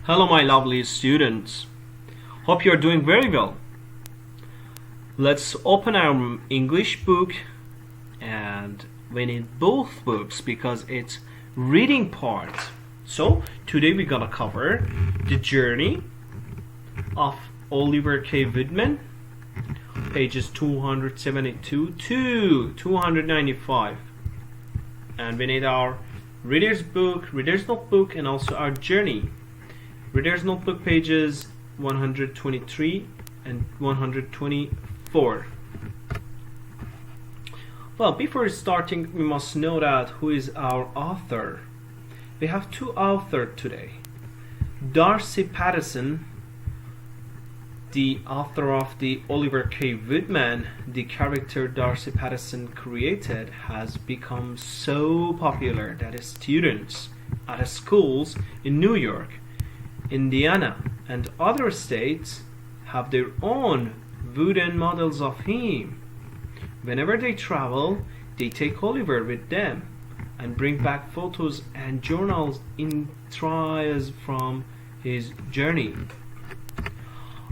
Hello, my lovely students. Hope you are doing very well. Let's open our English book, and we need both books because it's reading part. So today we're gonna cover The Journey of Oliver K. Woodman, pages 272 to 295, and we need our reader's book, reader's notebook, and also our journey. Reader's Notebook pages 123 and 124. Well, before starting, we must know that who is our author. We have two authors today. D'Arcy Patterson, the author of the Oliver K. Woodman. The character D'Arcy Patterson created has become so popular that students at schools in New York, Indiana, and other states have their own wooden models of him. Whenever they travel, they take Oliver with them and bring back photos and journals entries from his journey.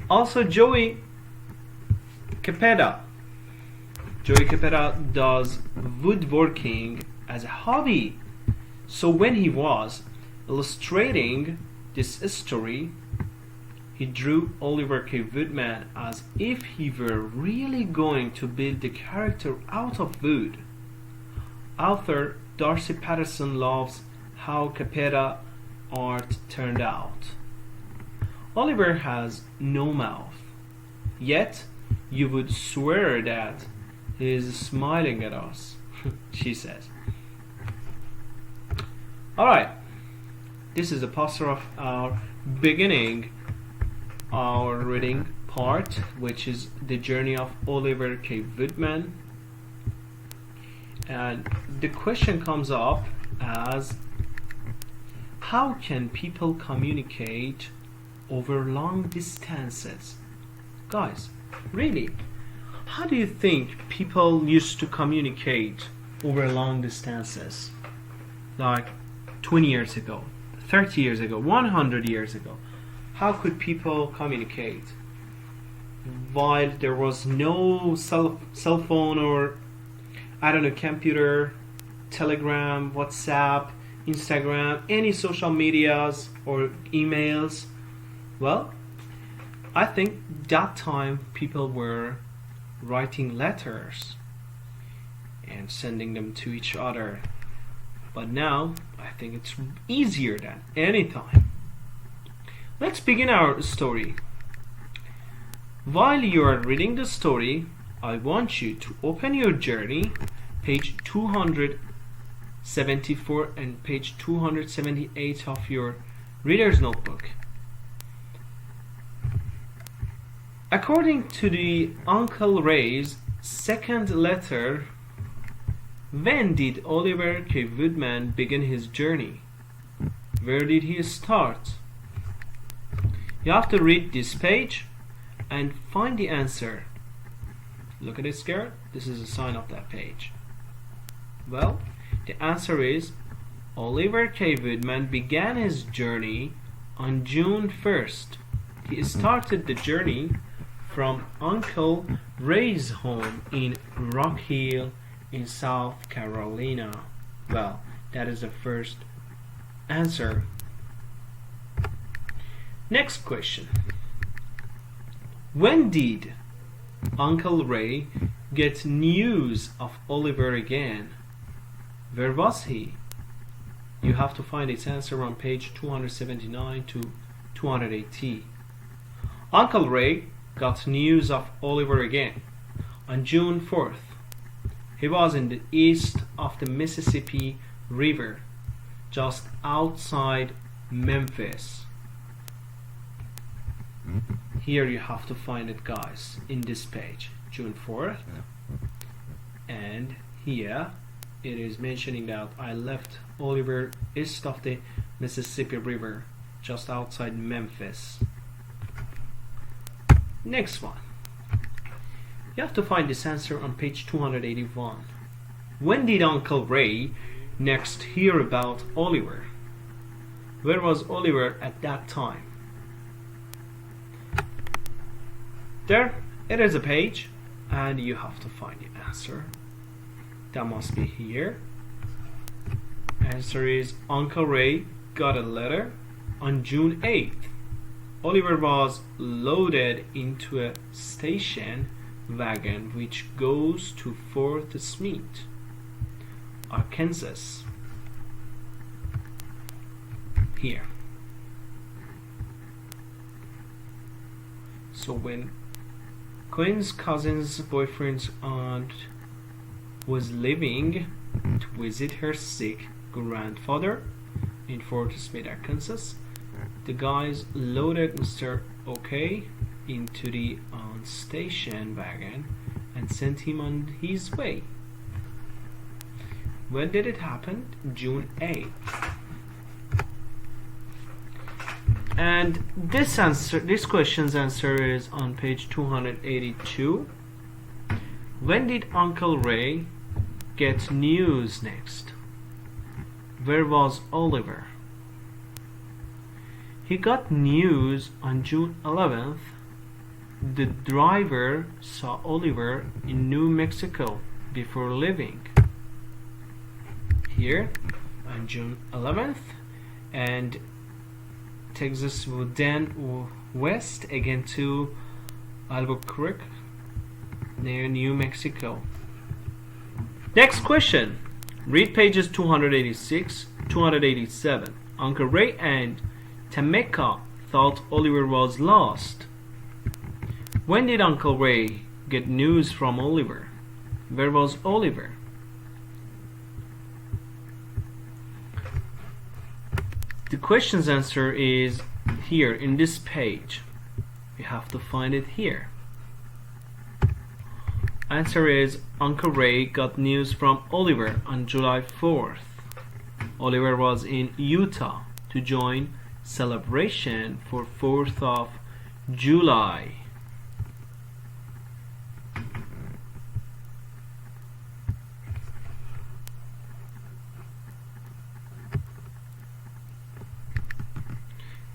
Also, Joey Capetta. Joey Capetta does woodworking as a hobby. So when he was illustrating this story, he drew Oliver K. Woodman as if he were really going to build the character out of wood. Author D'Arcy Patterson loves how Capetta art turned out. Oliver has no mouth, yet you would swear that he is smiling at us, she says. Alright. This is a poster of our beginning, our reading part, which is The Journey of Oliver K. Woodman. And the question comes up as, how can people communicate over long distances? Guys, really, how do you think people used to communicate over long distances? Like 20 years ago, 30 years ago, 100 years ago. How could people communicate? While there was no cell phone or, computer, Telegram, WhatsApp, Instagram, any social medias or emails. Well, I think that time people were writing letters and sending them to each other. But now, I think it's easier than any time. Let's begin our story. While you are reading the story, I want you to open your journey, page 274 and page 278 of your reader's notebook. According to the Uncle Ray's second letter, when did Oliver K. Woodman begin his journey? Where did he start? You have to read this page and find the answer. Look at this girl. This is a sign of that page. Well, the answer is Oliver K. Woodman began his journey on June 1st. He started the journey from Uncle Ray's home in Rock Hill in South Carolina. Well, that is the first answer. Next question. When did Uncle Ray get news of Oliver again? Where was he? You have to find its answer on page 279 to 280. Uncle Ray got news of Oliver again on June 4th. He was in the east of the Mississippi River, just outside Memphis. Here you have to find it, guys, in this page, June 4th. And here it is mentioning that I left Oliver east of the Mississippi River, just outside Memphis. Next one. You have to find this answer on page 281. When did Uncle Ray next hear about Oliver? Where was Oliver at that time? There, it is a page, and you have to find the answer. That must be here. Answer is Uncle Ray got a letter on June 8th. Oliver was loaded into a station wagon which goes to Fort Smith, Arkansas. Here. So when Quinn's cousin's boyfriend's aunt was leaving to visit her sick grandfather in Fort Smith, Arkansas, the guys loaded Mr. OK into the station wagon and sent him on his way. When did it happen? June 8th. And this question's answer is on page 282. When did Uncle Ray get news next? Where was Oliver? He got news on June 11th. The driver saw Oliver in New Mexico before leaving. Here on June 11th, and Texas would then west again to Albuquerque near New Mexico. Next question. Read pages 286, 287. Uncle Ray and Tameka thought Oliver was lost. When did Uncle Ray get news from Oliver? Where was Oliver? The question's answer is here in this page. You have to find it here. Answer is Uncle Ray got news from Oliver on July 4th. Oliver was in Utah to join celebration for 4th of July.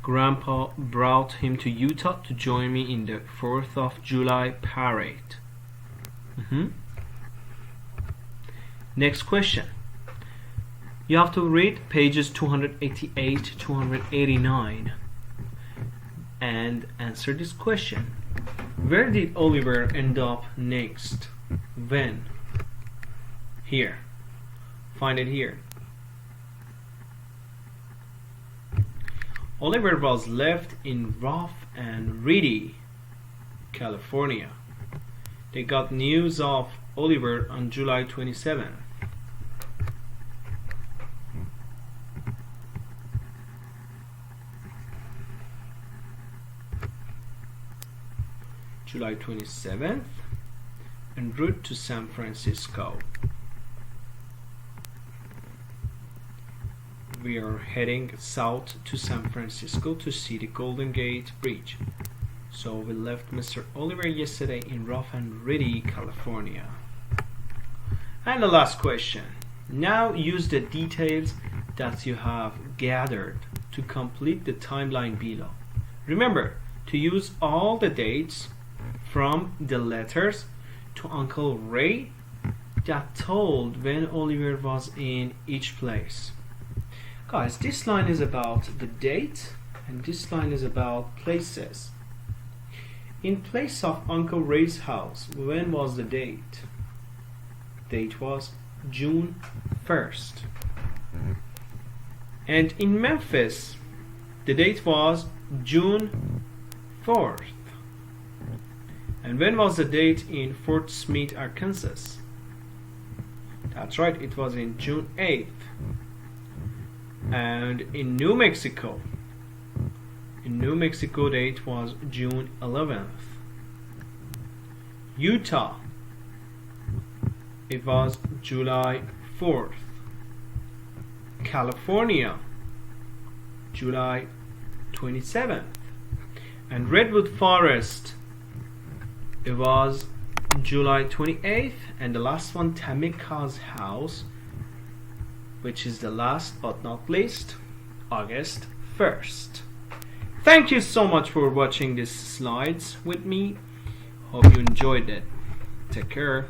Grandpa brought him to Utah to join me in the 4th of July parade. Next question. You have to read pages 288 to 289 and answer this question. Where did Oliver end up next? When? Here. Find it here. Oliver was left in Rough and Ready, California. They got news of Oliver on July 27th. July 27th, en route to San Francisco. We are heading south to San Francisco to see the Golden Gate Bridge. So we left Mr. Oliver yesterday in Rough and Ready, California. And the last question. Now use the details that you have gathered to complete the timeline below. Remember to use all the dates from the letters to Uncle Ray that told when Oliver was in each place. Guys, this line is about the date and this line is about places. In place of Uncle Ray's house, when was the date? Date was June 1st. And in Memphis, the date was June 4th. And when was the date in Fort Smith, Arkansas? That's right, it was in June 8th. And in New Mexico, date was June 11th. Utah, it was July 4th. California, July 27th. And Redwood Forest, it was July 28th. And the last one, Tameka's house, which is the last but not least, August first. Thank you so much for watching these slides with me. Hope you enjoyed it. Take care.